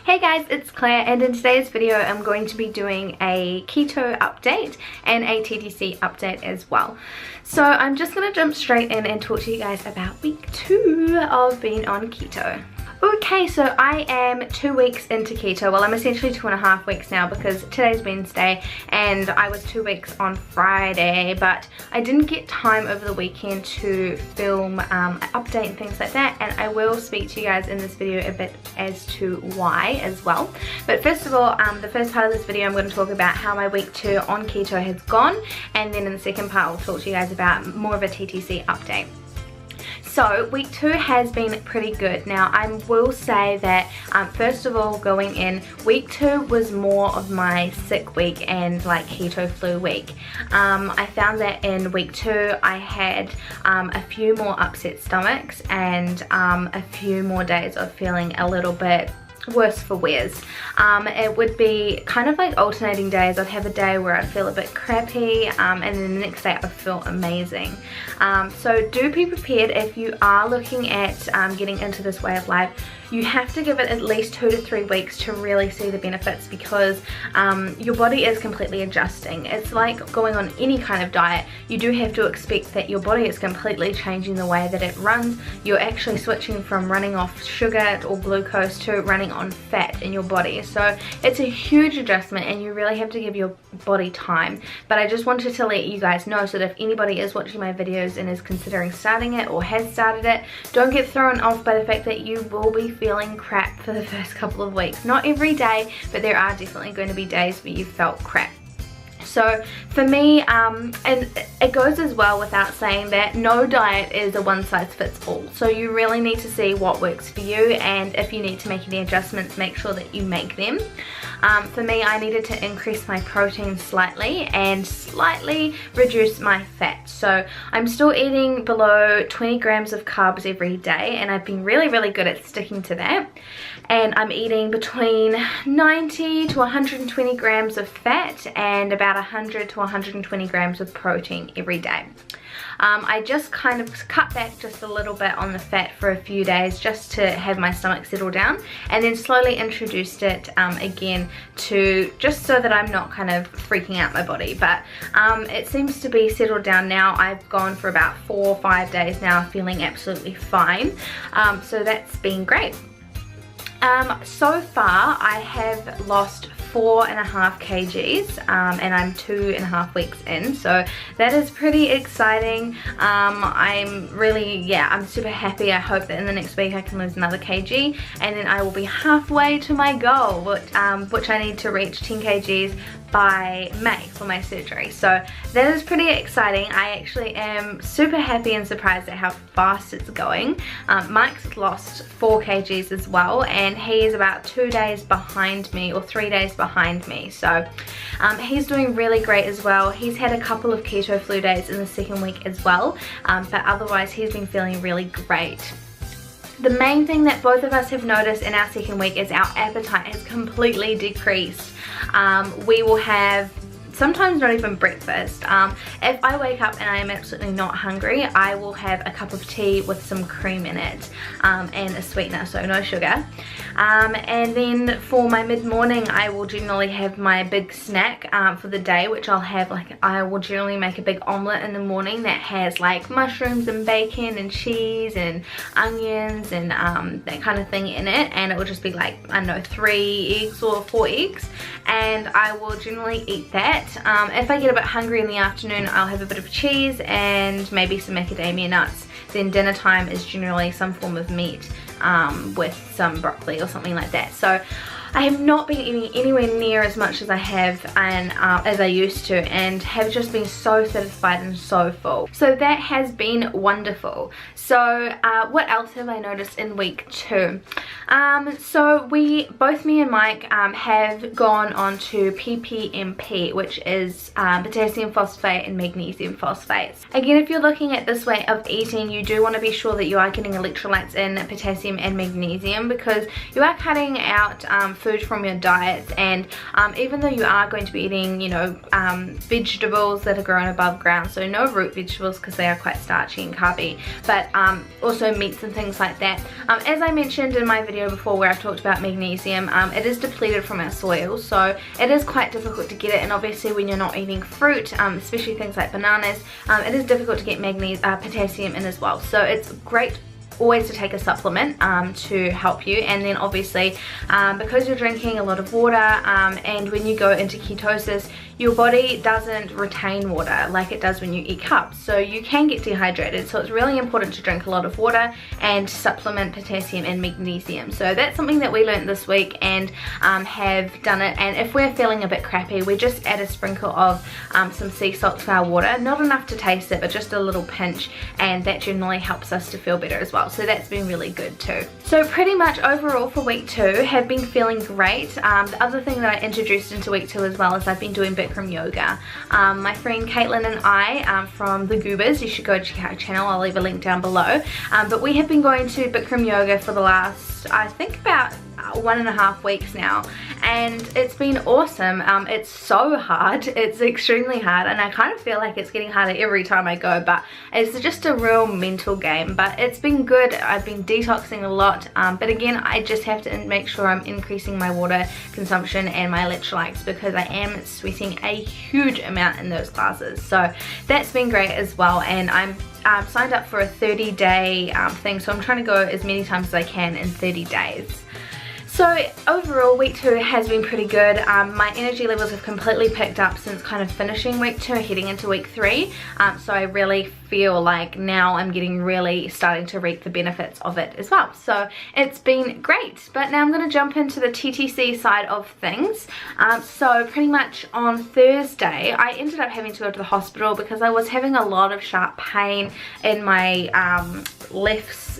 Hey guys, it's Claire, and in today's video I'm going to be doing a keto update and a TTC update as well. So I'm just going to jump straight in and talk to you guys about week 2 of being on keto. Okay, so I am 2 weeks into keto. Well, I'm essentially 2.5 weeks now because today's Wednesday and I was 2 weeks on Friday, but I didn't get time over the weekend to film an update and things like that, and I will speak to you guys in this video a bit as to why as well. But first of all, the first part of this video I'm going to talk about how my week 2 on keto has gone, and then in the second part I'll talk to you guys about more of a TTC update. So week 2 has been pretty good. Now I will say that first of all, going in, week 2 was more of my sick week and like keto flu week. I found that in week 2 I had a few more upset stomachs and a few more days of feeling a little bit worse for wears. It would be kind of like alternating days. I'd have a day where I feel a bit crappy and then the next day I feel amazing. So do be prepared if you are looking at getting into this way of life. You have to give it at least 2 to 3 weeks to really see the benefits, because your body is completely adjusting. It's like going on any kind of diet. You do have to expect that your body is completely changing the way that it runs. You're actually switching from running off sugar or glucose to running on fat in your body. So it's a huge adjustment and you really have to give your body time. But I just wanted to let you guys know so that if anybody is watching my videos and is considering starting it or has started it, don't get thrown off by the fact that you will be feeling crap for the first couple of weeks. Not every day, but there are definitely going to be days where you felt crap. So for me, and it goes as well without saying that no diet is a one size fits all. So you really need to see what works for you, and if you need to make any adjustments, make sure that you make them. For me, I needed to increase my protein slightly and slightly reduce my fat. So I'm still eating below 20 grams of carbs every day, and I've been really good at sticking to that. And I'm eating between 90 to 120 grams of fat and about 100 to 120 grams of protein every day. I just kind of cut back just a little bit on the fat for a few days just to have my stomach settle down, and then slowly introduced it again to just so that I'm not kind of freaking out my body. But it seems to be settled down now. I've gone for about 4 or 5 days now feeling absolutely fine. So that's been great. So far I have lost 4.5 kgs and I'm 2.5 weeks in, so that is pretty exciting. I'm really, I'm super happy. I hope that in the next week I can lose another kg, and then I will be halfway to my goal, which I need to reach 10 kgs by May for my surgery. So that is pretty exciting. I actually am super happy and surprised at how fast it's going. Mike's lost 4 kgs as well, and he is about 2 days behind me, or 3 days behind me. So he's doing really great as well. He's had a couple of keto flu days in the second week as well, but otherwise he's been feeling really great. The main thing that both of us have noticed in our second week is our appetite has completely decreased. We will have sometimes not even breakfast. If I wake up and I am absolutely not hungry, I will have a cup of tea with some cream in it and a sweetener, so no sugar. And then for my mid-morning, I will generally have my big snack for the day, which I'll have, like, I will generally make a big omelette in the morning that has like mushrooms and bacon and cheese and onions and that kind of thing in it, and it will just be like, I don't know, 3 eggs or 4 eggs, and I will generally eat that. If I get a bit hungry in the afternoon, I'll have a bit of cheese and maybe some macadamia nuts. Then dinner time is generally some form of meat with some broccoli or something like that. So I have not been eating anywhere near as much as I have and as I used to, and have just been so satisfied and so full. So that has been wonderful. So what else have I noticed in week 2? So both me and Mike have gone on to PPMP, which is potassium phosphate and magnesium phosphates. Again, if you're looking at this way of eating, you do want to be sure that you are getting electrolytes in potassium and magnesium, because you are cutting out food from your diet. And even though you are going to be eating, you know, vegetables that are grown above ground, so no root vegetables because they are quite starchy and carby, but also meats and things like that. As I mentioned in my video before where I've talked about magnesium, it is depleted from our soil, so it is quite difficult to get it. And obviously when you're not eating fruit, especially things like bananas, it is difficult to get potassium in as well. So it's great always to take a supplement to help you. And then obviously because you're drinking a lot of water, and when you go into ketosis, your body doesn't retain water like it does when you eat carbs, so you can get dehydrated. So it's really important to drink a lot of water and supplement potassium and magnesium. So that's something that we learned this week and have done it. And if we're feeling a bit crappy, we just add a sprinkle of some sea salt to our water, not enough to taste it, but just a little pinch, and that generally helps us to feel better as well. So that's been really good too. So pretty much overall for week 2, have been feeling great. The other thing that I introduced into week 2 as well is I've been doing Bikram yoga. My friend Caitlin and I from the Goobers, you should go check out her channel, I'll leave a link down below, but we have been going to Bikram yoga for the last, I think, about 1.5 weeks now, and it's been awesome. It's so hard, it's extremely hard, and I kind of feel like it's getting harder every time I go, but it's just a real mental game. But it's been good. I've been detoxing a lot, but again, I just have to make sure I'm increasing my water consumption and my electrolytes, because I am sweating a huge amount in those classes. So that's been great as well, and I'm signed up for a 30-day thing, so I'm trying to go as many times as I can in 30 days. So overall week 2 has been pretty good. My energy levels have completely picked up since kind of finishing week 2 heading into week 3. So I really feel like now I'm really starting to reap the benefits of it as well. So it's been great. But now I'm going to jump into the TTC side of things. So pretty much on Thursday I ended up having to go to the hospital because I was having a lot of sharp pain in my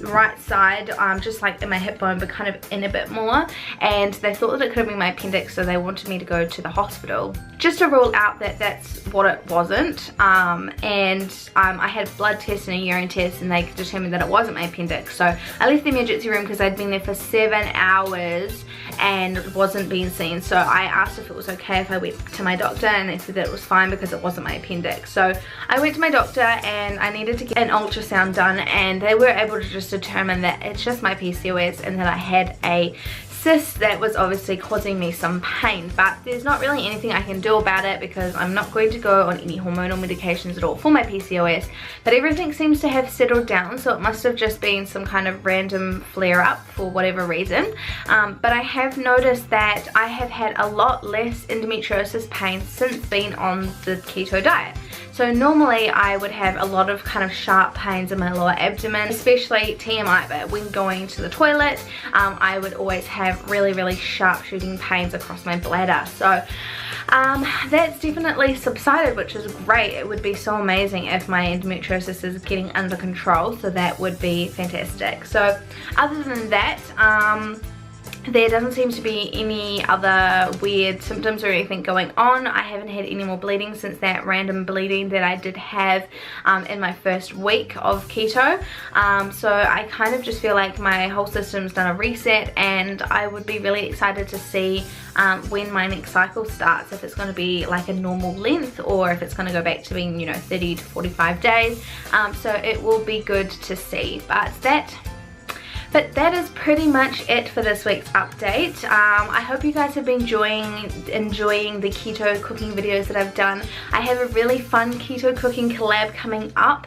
right side, just like in my hip bone, but kind of in a bit more, and they thought that it could have been my appendix, so they wanted me to go to the hospital just to rule out that that's what it wasn't. And I had blood tests and a urine test, and they determined that it wasn't my appendix. So I left the emergency room because I'd been there for 7 hours and wasn't being seen. So I asked if it was okay if I went to my doctor, and they said that it was fine because it wasn't my appendix. So I went to my doctor and I needed to get an ultrasound done, and they were able to just determine that it's just my PCOS and that I had a cyst that was obviously causing me some pain. But there's not really anything I can do about it because I'm not going to go on any hormonal medications at all for my PCOS. But everything seems to have settled down, so it must have just been some kind of random flare-up for whatever reason. But I have noticed that I have had a lot less endometriosis pain since being on the keto diet. So normally I would have a lot of kind of sharp pains in my lower abdomen, especially TMI, but when going to the toilet, I would always have really sharp shooting pains across my bladder. So that's definitely subsided, which is great. It would be so amazing if my endometriosis is getting under control, so that would be fantastic. So other than that, there doesn't seem to be any other weird symptoms or anything going on. I haven't had any more bleeding since that random bleeding that I did have in my first week of keto. So I kind of just feel like my whole system's done a reset, and I would be really excited to see when my next cycle starts, if it's going to be like a normal length or if it's going to go back to being, you know, 30 to 45 days. So it will be good to see. But that is pretty much it for this week's update. I hope you guys have been enjoying the keto cooking videos that I've done. I have a really fun keto cooking collab coming up,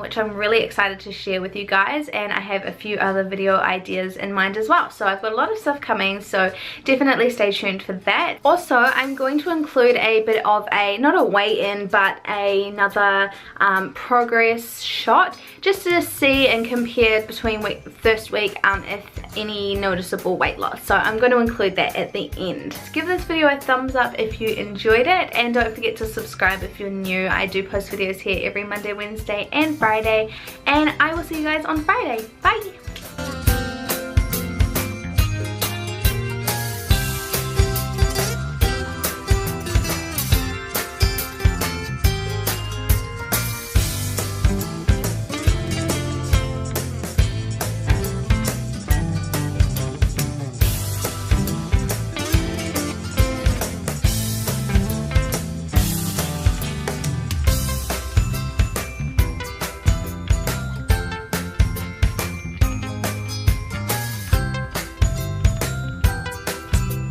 which I'm really excited to share with you guys, and I have a few other video ideas in mind as well. So I've got a lot of stuff coming, so definitely stay tuned for that. Also, I'm going to include a bit of not a weigh-in, but another progress shot, just to see and compare between first week if any noticeable weight loss. So I'm going to include that at the end. Just give this video a thumbs up if you enjoyed it, and don't forget to subscribe if you're new. I do post videos here every Monday, Wednesday and Friday, and I will see you guys on Friday. Bye!